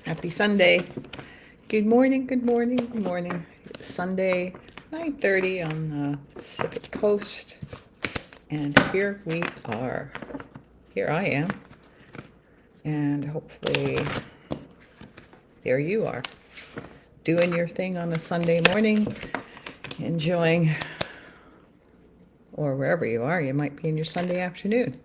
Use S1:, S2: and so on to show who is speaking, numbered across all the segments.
S1: Happy Sunday. Good morning, good morning, good morning. It's Sunday, 9:30 on the Pacific Coast. And here we are. Here I am. And hopefully there you are. Doing your thing on a Sunday morning. Enjoying, or wherever you are, you might be in your Sunday afternoon.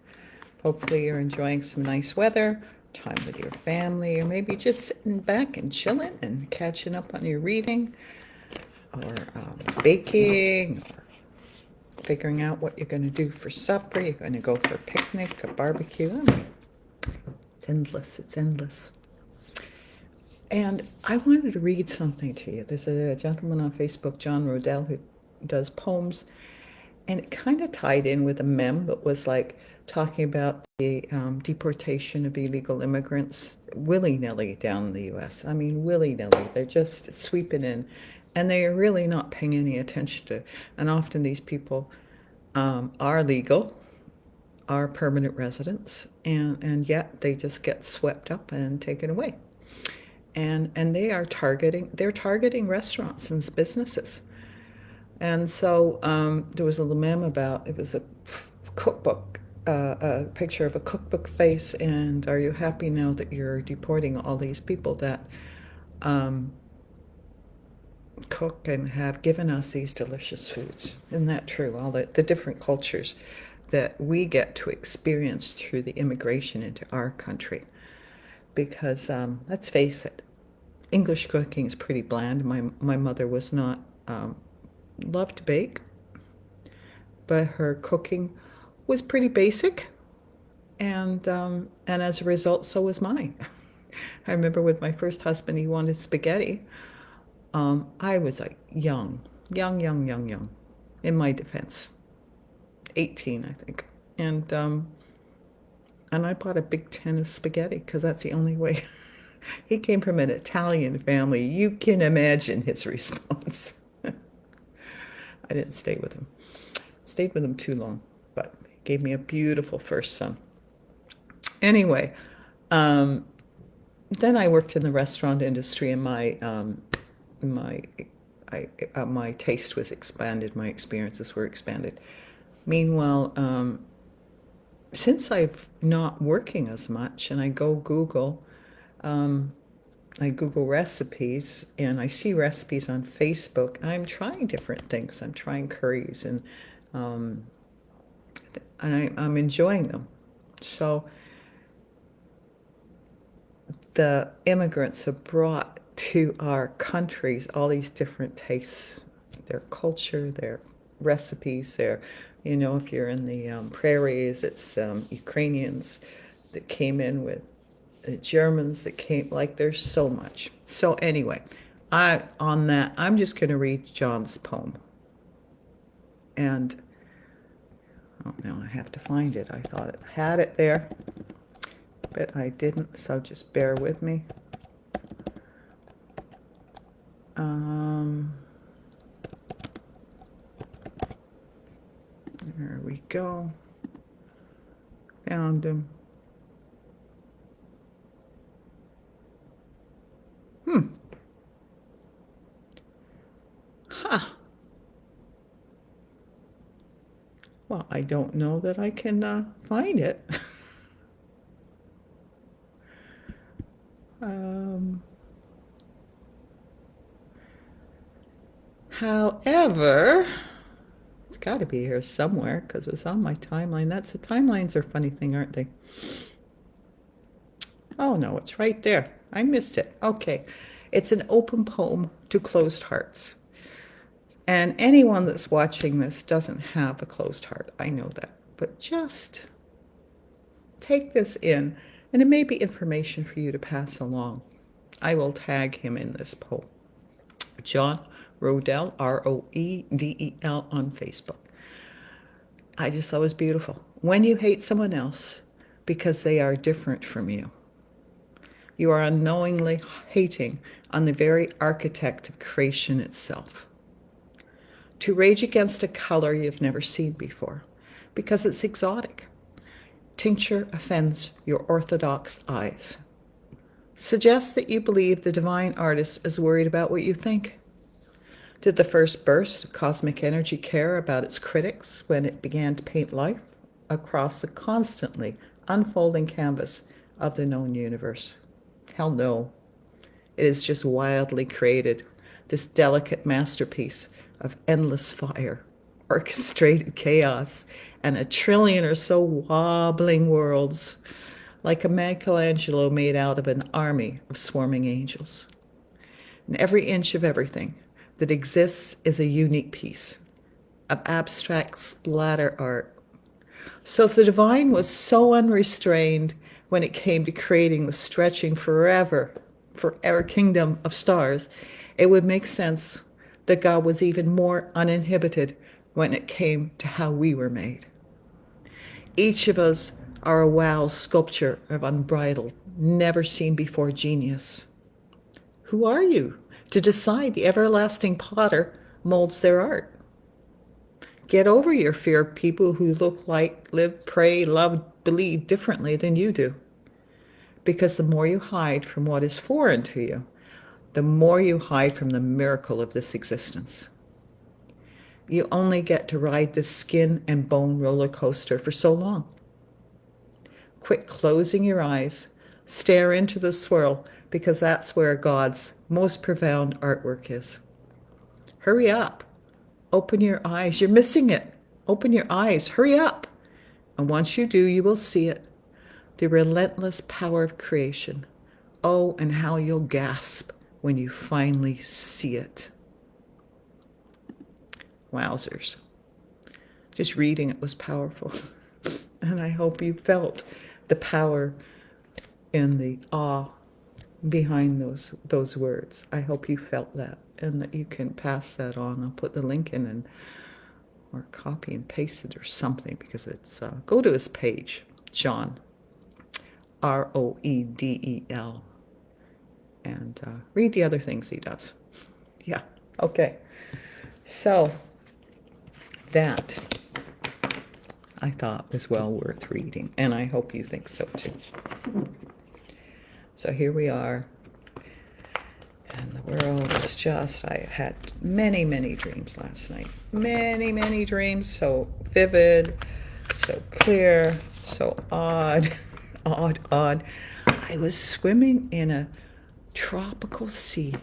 S1: Hopefully you're enjoying some nice weather, time with your family, or maybe just sitting back and chilling and catching up on your reading, or baking, or figuring out what you're going to do for supper. You're going to go for a picnic, a barbecue. It's endless. It's endless. And I wanted to read something to you. There's a gentleman on Facebook, John Rodell, who does poems, and it kind of tied in with a mem, but was like talking about the deportation of illegal immigrants willy-nilly down in the U.S. I mean, willy-nilly. They're just sweeping in, and they are really not paying any attention to. And often these people are legal, are permanent residents, and yet they just get swept up and taken away. And they're targeting restaurants and businesses. And so there was a little meme about, it was a cookbook, a picture of a cookbook face, and are you happy now that you're deporting all these people that cook and have given us these delicious foods? Isn't that true? All the different cultures that we get to experience through the immigration into our country. Because let's face it, English cooking is pretty bland. My mother was not loved to bake, but her cooking was pretty basic, and as a result, so was mine. I remember with my first husband, he wanted spaghetti. I was like young. In my defense, 18, I think, and I bought a big tin of spaghetti because that's the only way. He came from an Italian family. You can imagine his response. I didn't stay with him. Stayed with him too long, but he gave me a beautiful first son. Anyway, then I worked in the restaurant industry, and my taste was expanded. My experiences were expanded. Meanwhile, since I'm not working as much, and I Google recipes, and I see recipes on Facebook. I'm trying different things. I'm trying curries, and I'm enjoying them. So the immigrants have brought to our countries all these different tastes, their culture, their recipes, if you're in the prairies, it's Ukrainians that came in with the Germans that came, like there's so much. So anyway, I'm just going to read John's poem. And, oh, now I have to find it. I thought I had it there, but I didn't, so just bear with me. There we go. Found him. Well, I don't know that I can find it. However, it's got to be here somewhere because it was on my timeline. The timelines are a funny thing, aren't they? Oh no, it's right there. I missed it. Okay. It's an open poem to closed hearts. And anyone that's watching this doesn't have a closed heart. I know that. But just take this in, and it may be information for you to pass along. I will tag him in this poem. John Rodell, Roedel, on Facebook. I just thought it was beautiful. When you hate someone else because they are different from you, you are unknowingly hating on the very architect of creation itself. To rage against a color you've never seen before because it's exotic. Tincture offends your orthodox eyes. suggests that you believe the divine artist is worried about what you think. Did the first burst of cosmic energy care about its critics when it began to paint life across the constantly unfolding canvas of the known universe? Hell no. It is just wildly created, this delicate masterpiece of endless fire, orchestrated chaos, and a trillion or so wobbling worlds, like a Michelangelo made out of an army of swarming angels. And every inch of everything that exists is a unique piece of abstract splatter art. So if the divine was so unrestrained when it came to creating the stretching forever kingdom of stars, it would make sense that God was even more uninhibited when it came to how we were made. Each of us are a wow sculpture of unbridled, never seen before genius. Who are you to decide the everlasting potter molds their art? Get over your fear of people who look like, live, pray, love, believe differently than you do. Because the more you hide from what is foreign to you, the more you hide from the miracle of this existence. You only get to ride this skin and bone roller coaster for so long. Quit closing your eyes, stare into the swirl, because that's where God's most profound artwork is. Hurry up. Open your eyes. You're missing it. Open your eyes. Hurry up. And once you do, you will see it. The relentless power of creation. Oh, and how you'll gasp when you finally see it. Wowzers. Just reading it was powerful. And I hope you felt the power and the awe behind those words. I hope you felt that and that you can pass that on. I'll put the link in or copy and paste it or something, because it's go to his page, John, Roedel, and read the other things he does. Yeah, okay. So that I thought was well worth reading, and I hope you think so too. So here we are, and the world is just, I had many, many dreams last night. Many, many dreams, so vivid, so clear, so odd, odd. I was swimming in a tropical sea,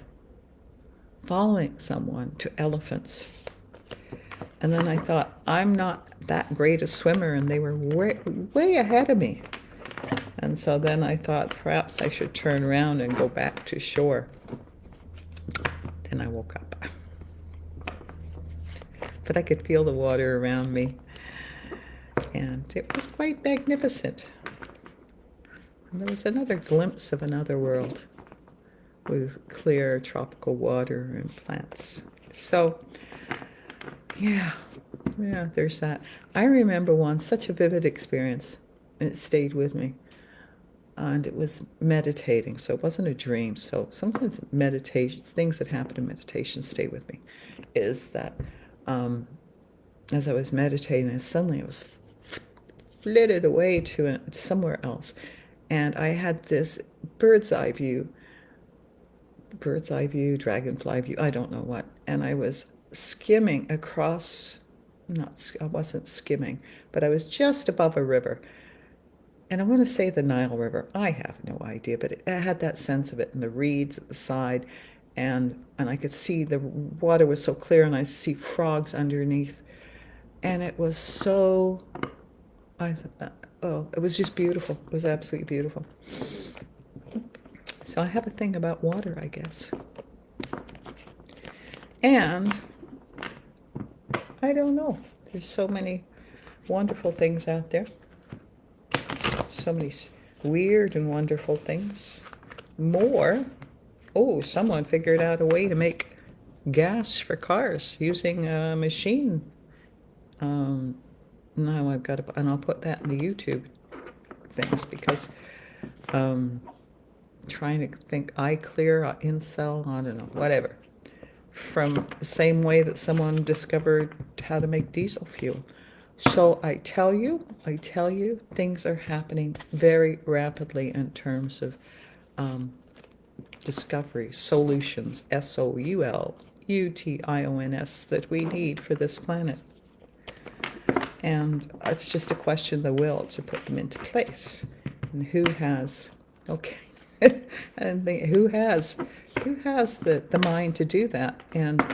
S1: following someone to elephants. And then I thought, I'm not that great a swimmer, and they were way ahead of me. And so then I thought perhaps I should turn around and go back to shore. Then I woke up. But I could feel the water around me, and it was quite magnificent. And there was another glimpse of another world with clear tropical water and plants. So yeah, there's that. I remember one, such a vivid experience, and it stayed with me. And it was meditating, so it wasn't a dream. So sometimes meditations, things that happen in meditation stay with me. Is that as I was meditating, suddenly it was flitted away to somewhere else. And I had this bird's eye view, dragonfly view, I don't know what. And I was skimming across, I wasn't skimming, but I was just above a river. And I want to say the Nile River. I have no idea, but it had that sense of it, and the reeds at the side. And I could see the water was so clear, and I see frogs underneath. And it was so, it was just beautiful. It was absolutely beautiful. So I have a thing about water, I guess. And I don't know. There's so many wonderful things out there. So many weird and wonderful things. More. Oh, someone figured out a way to make gas for cars using a machine. Now I've got to, and I'll put that in the YouTube things, because trying to think iClear, Incel, I don't know, whatever. From the same way that someone discovered how to make diesel fuel. So I tell you, things are happening very rapidly in terms of discoveries, solutions, solutions, that we need for this planet. And it's just a question of the will to put them into place. And who has, okay, and who has the mind to do that? And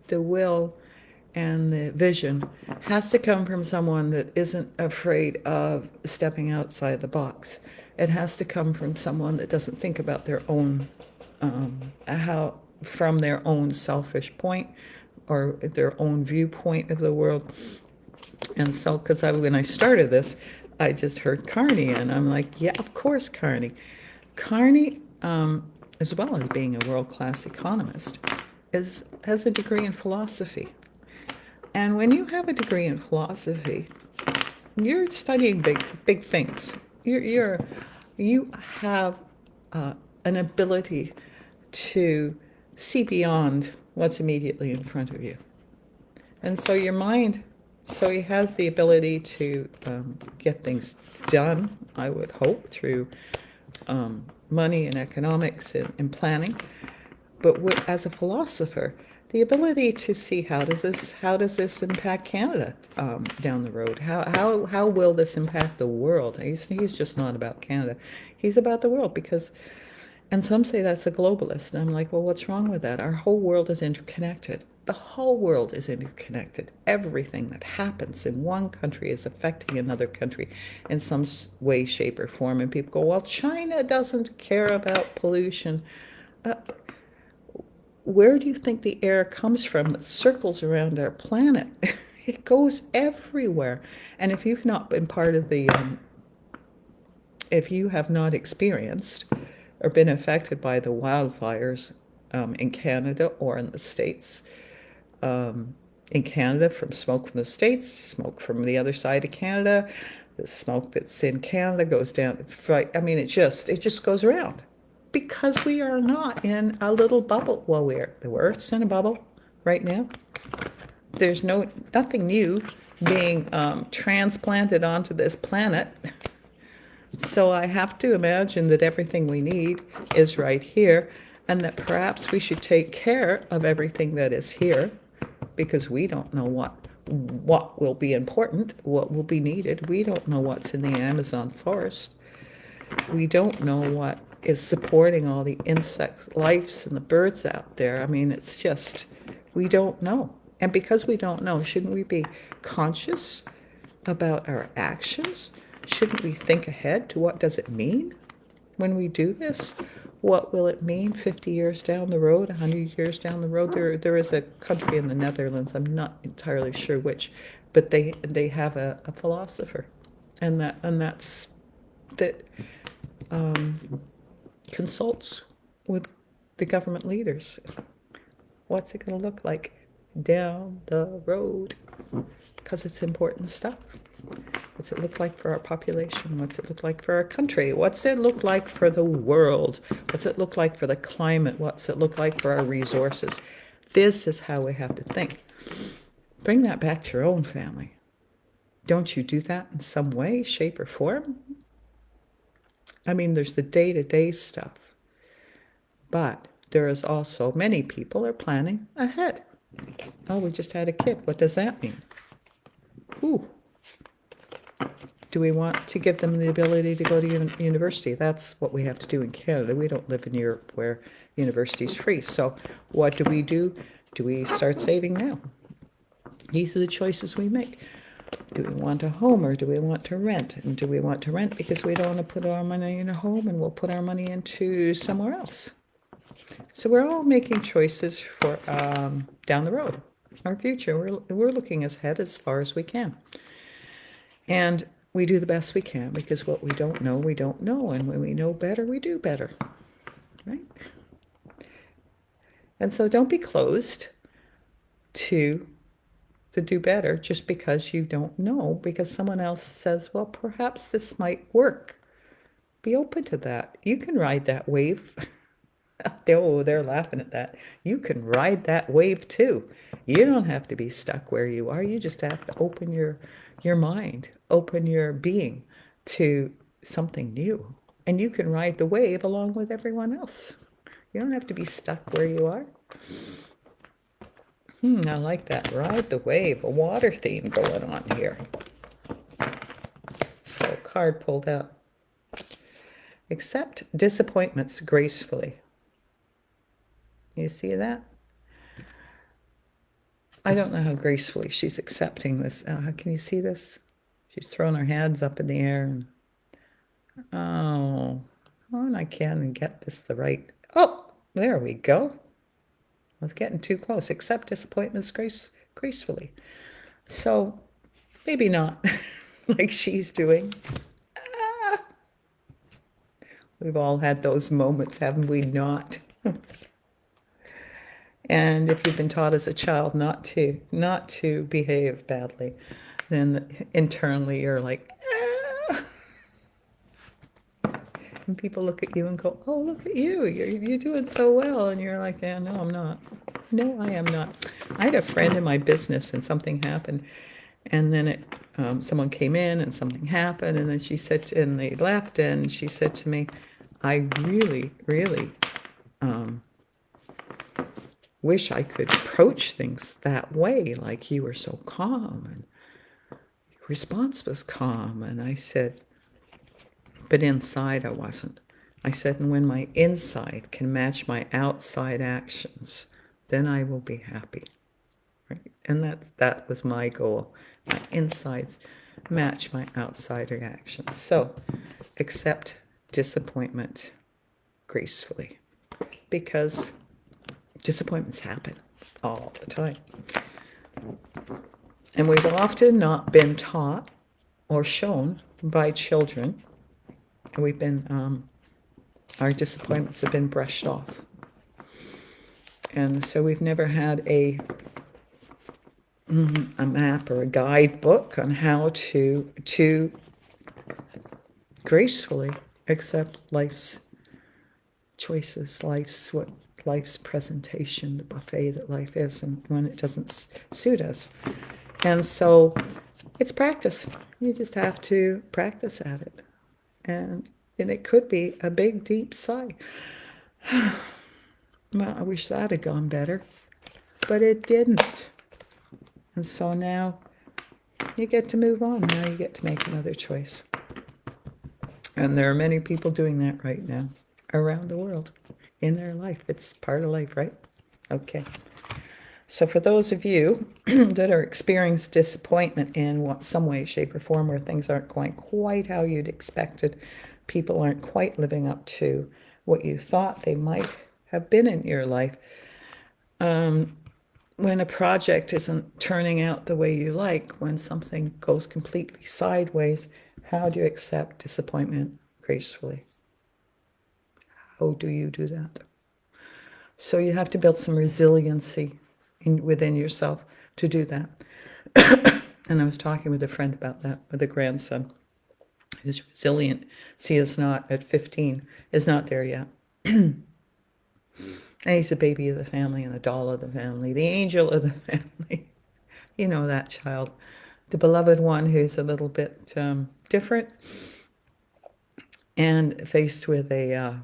S1: the will and the vision has to come from someone that isn't afraid of stepping outside the box. It has to come from someone that doesn't think about their own, from their own selfish point or their own viewpoint of the world. And so, because when I started this, I just heard Carney, and I'm like, yeah, of course, Carney. Carney, as well as being a world-class economist, has a degree in philosophy. And when you have a degree in philosophy, you're studying big things. You have an ability to see beyond what's immediately in front of you. And so your mind, so he has the ability to get things done, I would hope, through money and economics and planning. But as a philosopher, the ability to see how does this impact Canada down the road? How will this impact the world? He's just not about Canada. He's about the world because, and some say that's a globalist. And I'm like, well, what's wrong with that? Our whole world is interconnected. The whole world is interconnected. Everything that happens in one country is affecting another country in some way, shape, or form. And people go, well, China doesn't care about pollution. Where do you think the air comes from that circles around our planet? It goes everywhere. And if you've not been part of the, if you have not experienced or been affected by the wildfires in Canada or in the States, in Canada from smoke from the States, smoke from the other side of Canada, the smoke that's in Canada goes down, I mean, it just goes around. Because we are not in a little bubble. Well, the Earth's in a bubble right now. There's nothing new being transplanted onto this planet. So I have to imagine that everything we need is right here, and that perhaps we should take care of everything that is here, because we don't know what will be important, what will be needed. We don't know what's in the Amazon forest. We don't know what is supporting all the insect lives and the birds out there. I mean, it's just, we don't know. And because we don't know, shouldn't we be conscious about our actions? Shouldn't we think ahead to what does it mean when we do this? What will it mean 50 years down the road, 100 years down the road? There is a country in the Netherlands, I'm not entirely sure which, but they have a philosopher, and that's consults with the government leaders. What's it going to look like down the road? Because it's important stuff. What's it look like for our population? What's it look like for our country? What's it look like for the world? What's it look like for the climate? What's it look like for our resources? This is how we have to think. Bring that back to your own family. Don't you do that in some way, shape, or form? I mean, there's the day-to-day stuff, but there is also many people are planning ahead. Oh, we just had a kid. What does that mean? Ooh. Do we want to give them the ability to go to university? That's what we have to do in Canada. We don't live in Europe where university is free. So what do? Do we start saving now? These are the choices we make. Do we want a home or do we want to rent? And do we want to rent because we don't want to put our money in a home and we'll put our money into somewhere else? So we're all making choices for down the road, our future. We're looking ahead as far as we can. And we do the best we can because what we don't know, we don't know. And when we know better, we do better, right? And so don't be closed to do better just because you don't know, because someone else says, well, perhaps this might work. Be open to that. You can ride that wave. Oh, they're laughing at that. You can ride that wave too. You don't have to be stuck where you are. You just have to open your mind, open your being to something new. And you can ride the wave along with everyone else. You don't have to be stuck where you are. I like that. Ride the wave. A water theme going on here. So, card pulled out. Accept disappointments gracefully. You see that? I don't know how gracefully she's accepting this. Can you see this? She's throwing her hands up in the air. And, and I can't get this the right. Oh, there we go. I was getting too close. Accept disappointments gracefully. So maybe not like she's doing. We've all had those moments, haven't we not? And if you've been taught as a child not to behave badly, then internally you're like, and people look at you and go, oh, look at you, you're doing so well. And you're like, yeah, no, I'm not. No, I am not. I had a friend in my business and something happened. And then someone came in and something happened. And then she said, and they left. And she said to me, I really, really wish I could approach things that way. Like you were so calm and your response was calm. And I said, but inside I wasn't. I said, and when my inside can match my outside actions, then I will be happy. Right? And that was my goal. My insides match my outside reactions. So accept disappointment gracefully, because disappointments happen all the time. And we've often not been taught or shown by children. We've been, our disappointments have been brushed off. And so we've never had a map or a guidebook on how to gracefully accept life's choices, life's presentation, the buffet that life is, and when it doesn't suit us. And so it's practice. You just have to practice at it. And it could be a big, deep sigh. Well, I wish that had gone better, but it didn't. And so now you get to move on. Now you get to make another choice. And there are many people doing that right now around the world in their life. It's part of life, right? Okay. So for those of you that are experiencing disappointment in some way, shape, or form, where things aren't going quite how you'd expected, people aren't quite living up to what you thought they might have been in your life, when a project isn't turning out the way you like, when something goes completely sideways, how do you accept disappointment gracefully? How do you do that? So you have to build some resiliency within yourself to do that. And I was talking with a friend about that, with a grandson. His resiliency is not at 15, is not there yet. And he's the baby of the family and the doll of the family, the angel of the family. You know that child, the beloved one who's a little bit different and faced with a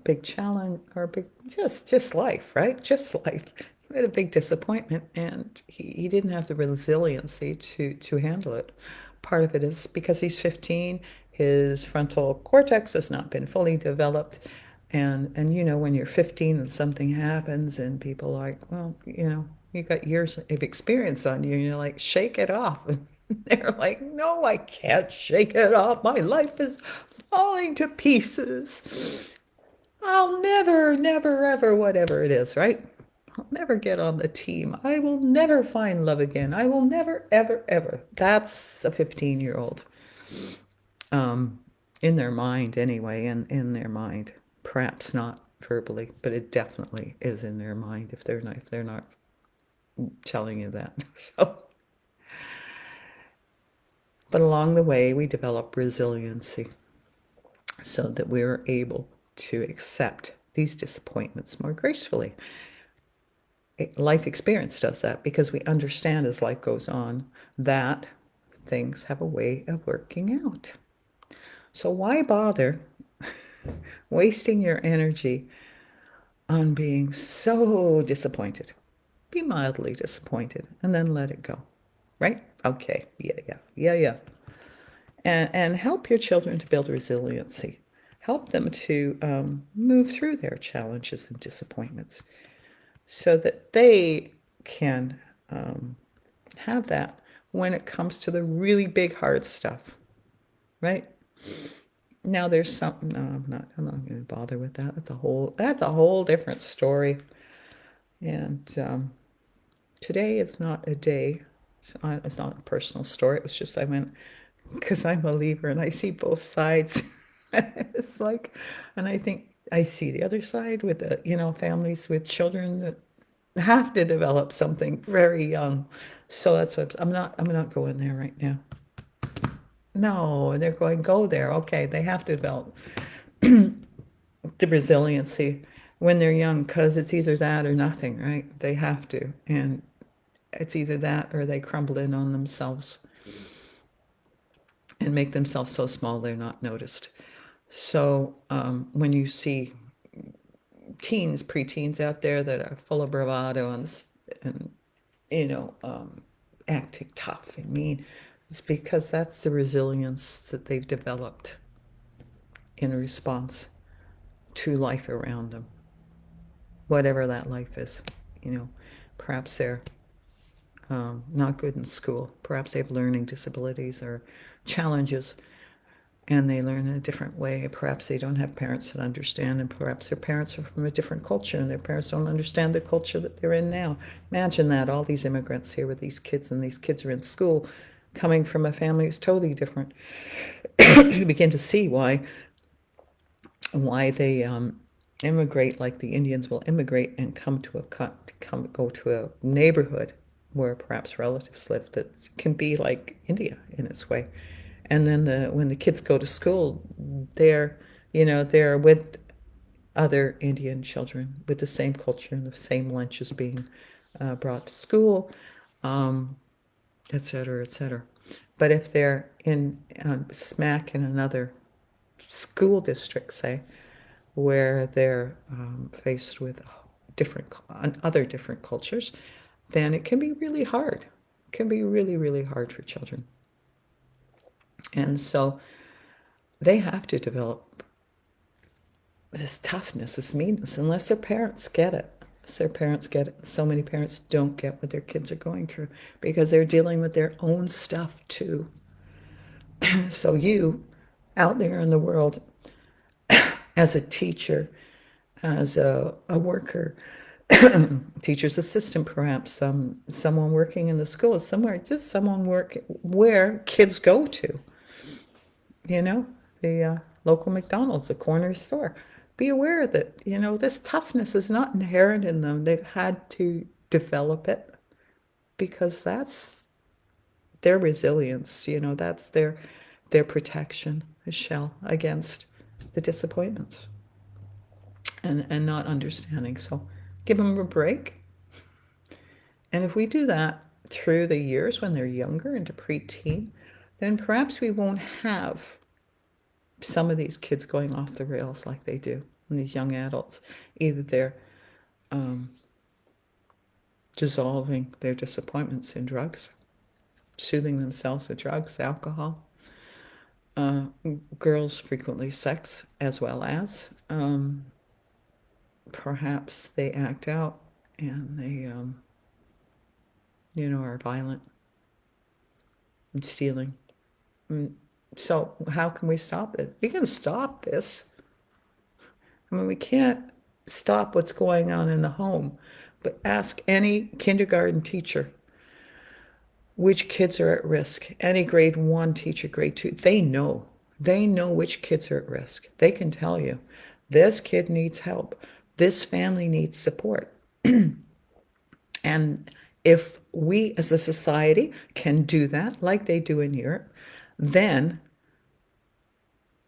S1: big challenge or just life, right? Just life. He had a big disappointment, and he didn't have the resiliency to handle it. Part of it is because he's 15, his frontal cortex has not been fully developed. And you know, when you're 15 and something happens and people are like, well, you know, you got years of experience on you, and you're like, shake it off. And they're like, no, I can't shake it off. My life is falling to pieces. I'll never, ever, whatever it is, right? I'll never get on the team. I will never find love again. I will never, ever, ever. That's a 15-year-old. In their mind anyway, in their mind. Perhaps not verbally, but it definitely is in their mind if they're not telling you that. So, but along the way, we develop resiliency so that we're able to accept these disappointments more gracefully. Life experience does that because we understand as life goes on that things have a way of working out. So why bother wasting your energy on being so disappointed? Be mildly disappointed and then let it go. Right? Okay. Yeah. And help your children to build resiliency. Help them to move through their challenges and disappointments so that they can have that when it comes to the really big, hard stuff. Right? Now there's some. No, I'm not going to bother with that. That's a whole different story. And today is not a day. It's not a personal story. It was just I went because I'm a believer and I see both sides. It's like, and I think I see the other side with the families with children that have to develop something very young. So that's what I'm not going there right now. No, they're going go there. Okay, they have to develop the resiliency when they're young because it's either that or nothing, right? They have to, and it's either that or they crumble in on themselves and make themselves so small they're not noticed. So when you see teens, preteens out there that are full of bravado and you know, acting tough and mean, it's because that's the resilience that they've developed in response to life around them, whatever that life is. You know, perhaps they're not good in school. Perhaps they have learning disabilities or challenges and they learn in a different way. Perhaps they don't have parents that understand, and perhaps their parents are from a different culture and their parents don't understand the culture that they're in now. Imagine that, all these immigrants here with these kids, and these kids are in school coming from a family that's totally different. You begin to see why they immigrate like the Indians will immigrate and go to a neighborhood where perhaps relatives live that can be like India in its way. And then when the kids go to school, they're with other Indian children with the same culture and the same lunches being brought to school, et cetera, et cetera. But if they're in smack in another school district, say, where they're faced with other different cultures, then it can be really hard. It can be really, really hard for children. And so they have to develop this toughness, this meanness, unless their parents get it. Unless their parents get it. So many parents don't get what their kids are going through because they're dealing with their own stuff too. So you, out there in the world, as a teacher, as a worker, teacher's assistant perhaps, someone working in the school, somewhere, just someone where kids go to, the local McDonald's, the corner store. Be aware that, this toughness is not inherent in them. They've had to develop it because that's their resilience, that's their protection, a shell against the disappointments and not understanding. So give them a break. And if we do that through the years when they're younger into preteen, then perhaps we won't have some of these kids going off the rails like they do, and these young adults. Either they're dissolving their disappointments in drugs, soothing themselves with drugs, alcohol, girls frequently sex, as well as perhaps they act out and they are violent and stealing. So how can we stop it? We can stop this. I mean, we can't stop what's going on in the home, but ask any kindergarten teacher which kids are at risk. Any grade 1 teacher, grade 2, they know which kids are at risk. They can tell you, this kid needs help. This family needs support. And if we as a society can do that, like they do in Europe, then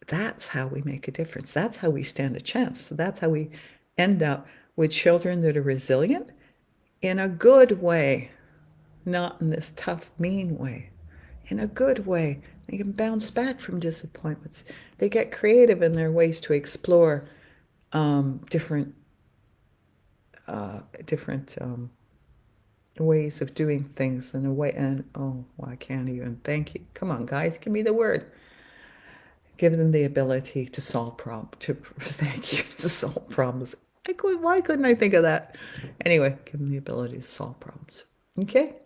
S1: that's how we make a difference. That's how we stand a chance. So that's how we end up with children that are resilient in a good way, not in this tough, mean way. in a good way. They can bounce back from disappointments. They get creative in their ways to explore different ways of doing things in a way. And oh, well, I can't even. Thank you. Come on, guys, give me the word. Give them the ability to solve problems. Thank you, to solve problems. Why couldn't I think of that? Anyway, give them the ability to solve problems. Okay.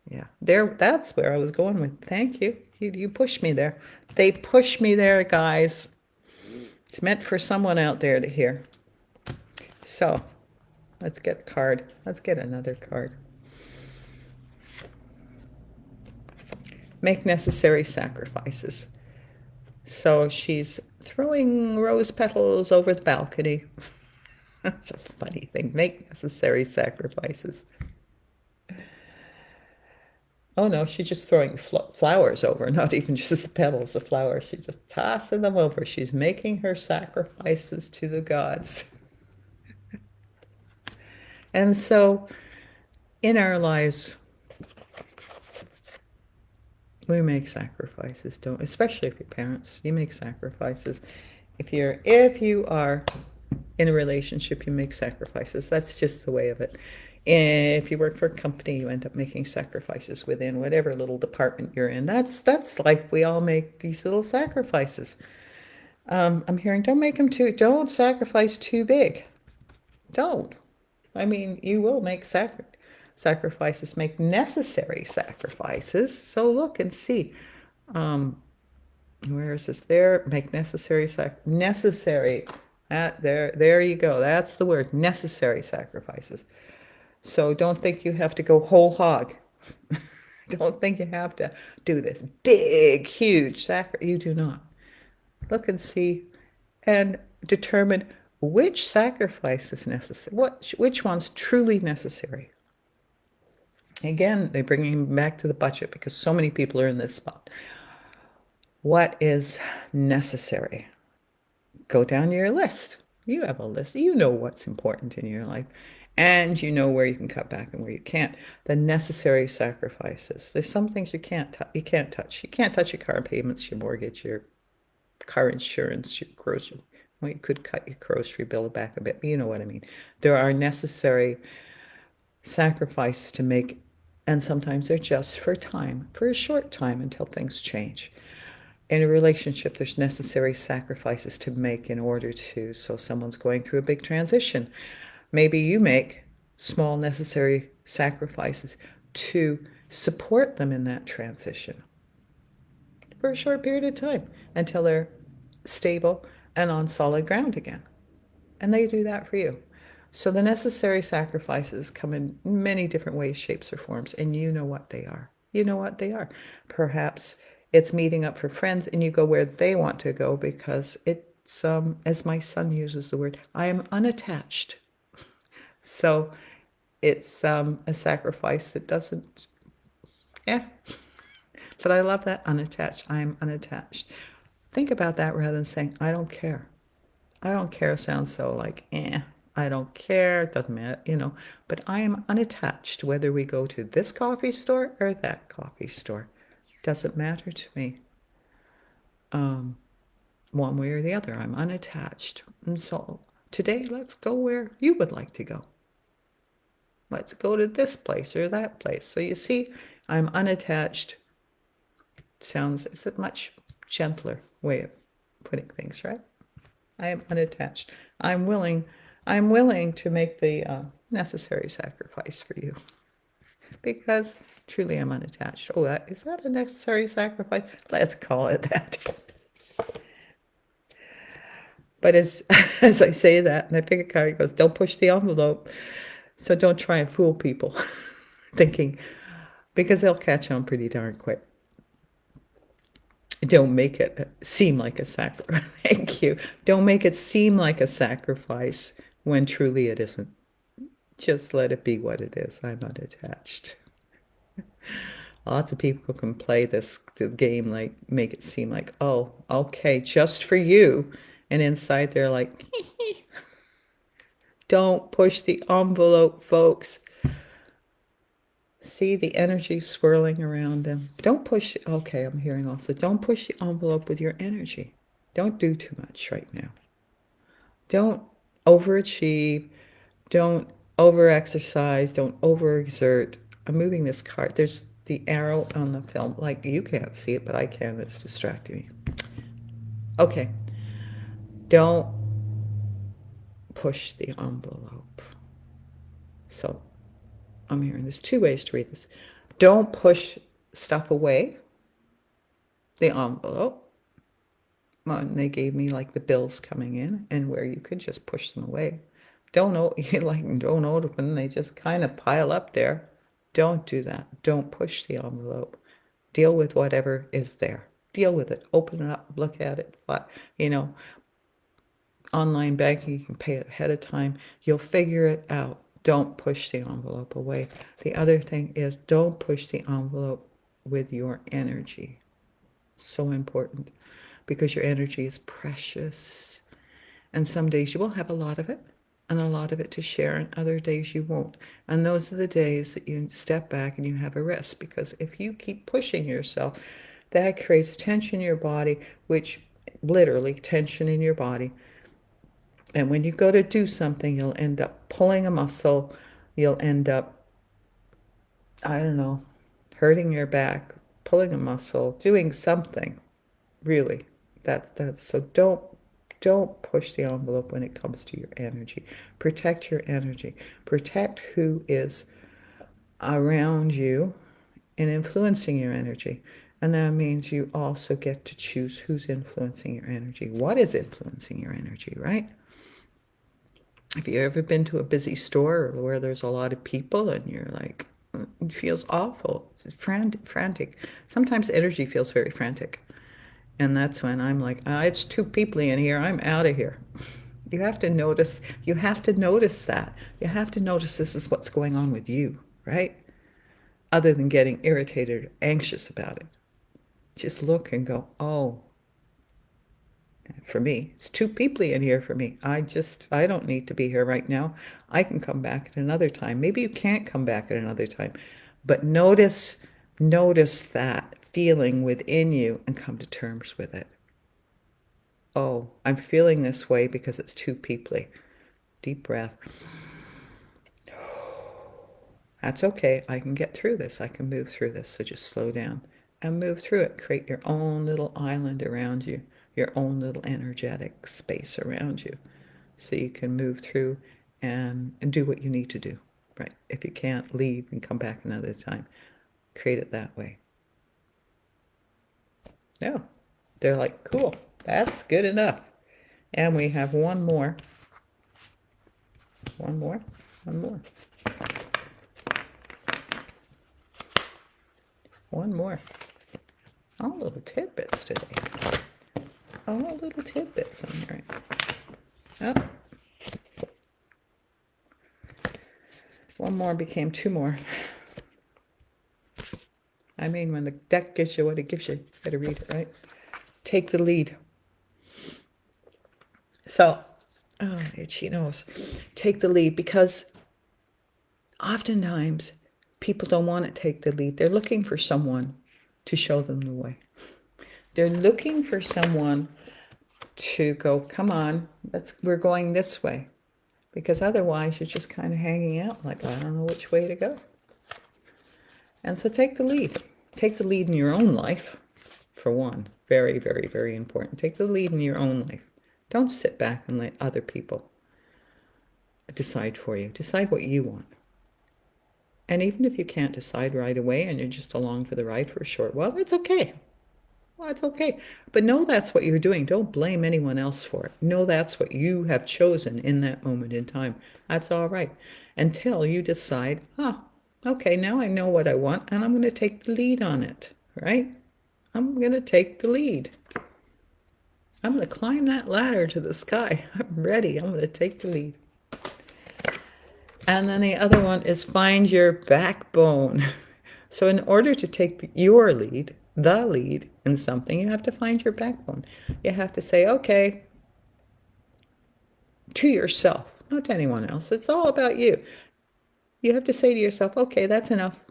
S1: Yeah, there. That's where I was going with. Thank you. You pushed me there. They pushed me there, guys. It's meant for someone out there to hear. So, let's get a card. Let's get another card. Make necessary sacrifices. So she's throwing rose petals over the balcony. That's a funny thing. Make necessary sacrifices. Oh no, she's just throwing flowers over, not even just the petals, the flowers. She's just tossing them over. She's making her sacrifices to the gods. And so in our lives, we make sacrifices, don't, especially if you're parents, you make sacrifices. If you are in a relationship, you make sacrifices. That's just the way of it. If you work for a company, you end up making sacrifices within whatever little department you're in. That's life. We all make these little sacrifices. I'm hearing, don't sacrifice too big. Don't. I mean, you will make sacrifices, make necessary sacrifices. So look and see. Where is this? There, make necessary. There you go. That's the word, necessary sacrifices. So don't think you have to go whole hog. Don't think you have to do this big, huge sacrifice. You do not. Look and see and determine which sacrifice is necessary, which one's truly necessary. Again, they bring him back to the budget because so many people are in this spot. What is necessary? Go down your list. You have a list. You know what's important in your life. And you know where you can cut back and where you can't. The necessary sacrifices. There's some things you can't touch. You can't touch your car payments, your mortgage, your car insurance, your grocery. Well, you could cut your grocery bill back a bit, but you know what I mean. There are necessary sacrifices to make, and sometimes they're just for time, for a short time until things change. In a relationship, there's necessary sacrifices to make in order to, so someone's going through a big transition. Maybe you make small necessary sacrifices to support them in that transition for a short period of time until they're stable and on solid ground again. And they do that for you. So the necessary sacrifices come in many different ways, shapes, or forms, and you know what they are. You know what they are. Perhaps it's meeting up for friends and you go where they want to go because it's, as my son uses the word, I am unattached. So it's a sacrifice that doesn't, yeah. But I love that, unattached. I am unattached. Think about that rather than saying, I don't care. I don't care sounds so like, I don't care, it doesn't matter, But I am unattached, whether we go to this coffee store or that coffee store. Doesn't matter to me. One way or the other, I'm unattached. And so today, let's go where you would like to go. Let's go to this place or that place. So you see, I'm unattached. It's a much gentler way of putting things, right? I am unattached. I'm willing to make the necessary sacrifice for you because truly I'm unattached. Oh, is that a necessary sacrifice? Let's call it that. But as I say that, and I pick a card, it goes, don't push the envelope. So don't try and fool people thinking, because they'll catch on pretty darn quick. Don't make it seem like a sacrifice. Thank you. Don't make it seem like a sacrifice when truly it isn't. Just let it be what it is. I'm unattached. Lots of people can play the game, like make it seem like, oh, okay, just for you. And inside they're like, don't push the envelope, folks. See the energy swirling around them. Don't push, okay, I'm hearing also, don't push the envelope with your energy. Don't do too much right now. Don't overachieve. Don't overexercise. Don't overexert. I'm moving this card. There's the arrow on the film. Like, you can't see it, but I can. It's distracting me. Okay. Don't push the envelope. So I'm hearing there's two ways to read this. Don't push stuff away, the envelope. And they gave me like the bills coming in and where you could just push them away. Don't open. They just kind of pile up there. Don't do that. Don't push the envelope. Deal with whatever is there. Deal with it. Open it up. Look at it. You know, online banking, you can pay it ahead of time. You'll figure it out. Don't push the envelope away. The other thing is don't push the envelope with your energy. So important, because your energy is precious. And some days you will have a lot of it and a lot of it to share, and other days you won't. And those are the days that you step back and you have a rest, because if you keep pushing yourself, that creates tension in your body, which literally tension in your body. And when you go to do something, you'll end up pulling a muscle. You'll end up, I don't know, hurting your back, pulling a muscle, doing something. Really, that's so don't push the envelope when it comes to your energy. Protect your energy. Protect who is around you and influencing your energy. And that means you also get to choose who's influencing your energy. What is influencing your energy, right? Have you ever been to a busy store where there's a lot of people and you're like, it feels awful. It's frantic. Sometimes energy feels very frantic. And that's when I'm like, it's too peoply in here. I'm out of here. You have to notice. You have to notice that. You have to notice this is what's going on with you, right? Other than getting irritated or anxious about it. Just look and go, oh, for me, it's too peoply in here for me. I don't need to be here right now. I can come back at another time. Maybe you can't come back at another time. But notice that feeling within you and come to terms with it. Oh, I'm feeling this way because it's too peoply. Deep breath. That's okay. I can get through this. I can move through this. So just slow down and move through it. Create your own little island around you, your own little energetic space around you, so you can move through and do what you need to do. Right? If you can't, leave and come back another time. Create it that way. No, they're like, cool, that's good enough. And we have one more. One more. All little tidbits today. All little tidbits on there. Oh. One more became two more. I mean, when the deck gives you what it gives you, you better read it, right? Take the lead. So, itchy nose. Take the lead, because oftentimes people don't want to take the lead. They're looking for someone to show them the way. They're looking for someone to go, come on, we're going this way. Because otherwise you're just kind of hanging out like, I don't know which way to go. And so take the lead. Take the lead in your own life, for one. Very, very, very important. Take the lead in your own life. Don't sit back and let other people decide for you. Decide what you want. And even if you can't decide right away and you're just along for the ride for a short while, it's okay. Well, it's okay. But know that's what you're doing. Don't blame anyone else for it. Know that's what you have chosen in that moment in time. That's all right. Until you decide, okay, now I know what I want, and I'm going to take the lead on it, right? I'm going to take the lead. I'm going to climb that ladder to the sky. I'm ready. I'm going to take the lead. And then the other one is find your backbone. So in order to take your lead, the lead in something, you have to find your backbone. You have to say, okay, to yourself, not to anyone else. It's all about you. You have to say to yourself, okay, that's enough.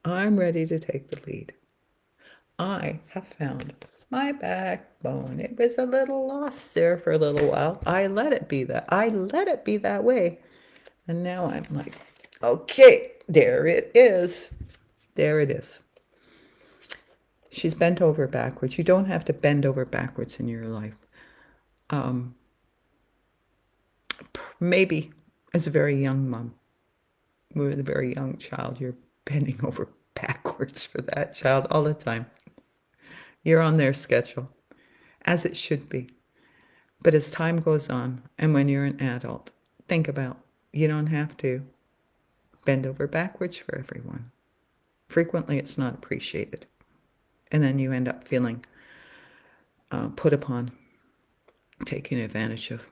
S1: I'm ready to take the lead. I have found my backbone. It was a little lost there for a little while. I let it be that. I let it be that way. And now I'm like, okay, there it is. There it is. She's bent over backwards. You don't have to bend over backwards in your life. Maybe as a very young mom, with a very young child, you're bending over backwards for that child all the time. You're on their schedule, as it should be. But as time goes on, and when you're an adult, think about you don't have to bend over backwards for everyone. Frequently, it's not appreciated. And then you end up feeling put upon, taken advantage of.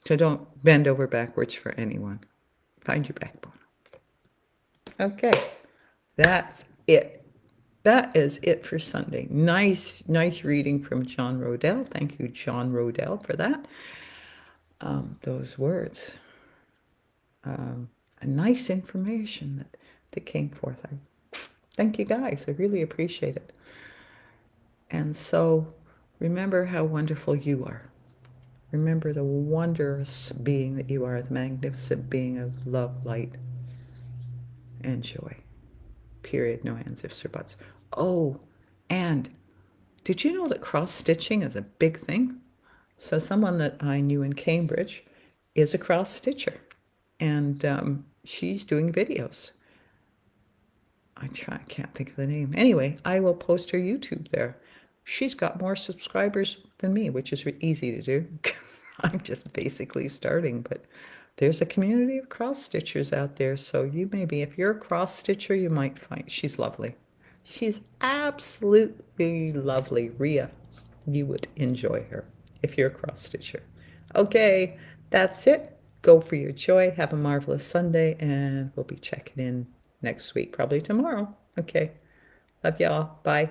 S1: So don't bend over backwards for anyone. Find your backbone. Okay, that's it. That is it for Sunday. Nice reading from John Rodell. Thank you, John Rodell, for that. Those words. A nice information that came forth. Thank you guys. I really appreciate it. And so remember how wonderful you are. Remember the wondrous being that you are, the magnificent being of love, light, and joy. Period. No ands, ifs, or buts. Oh, and did you know that cross-stitching is a big thing? So someone that I knew in Cambridge is a cross-stitcher. And she's doing videos. I can't think of the name. Anyway, I will post her YouTube there. She's got more subscribers than me, which is easy to do. I'm just basically starting, but there's a community of cross-stitchers out there. So you maybe, if you're a cross-stitcher, you might find she's lovely. She's absolutely lovely. Ria, you would enjoy her if you're a cross-stitcher. Okay, that's it. Go for your joy. Have a marvelous Sunday, and we'll be checking in next week, probably tomorrow. Okay. Love y'all. Bye.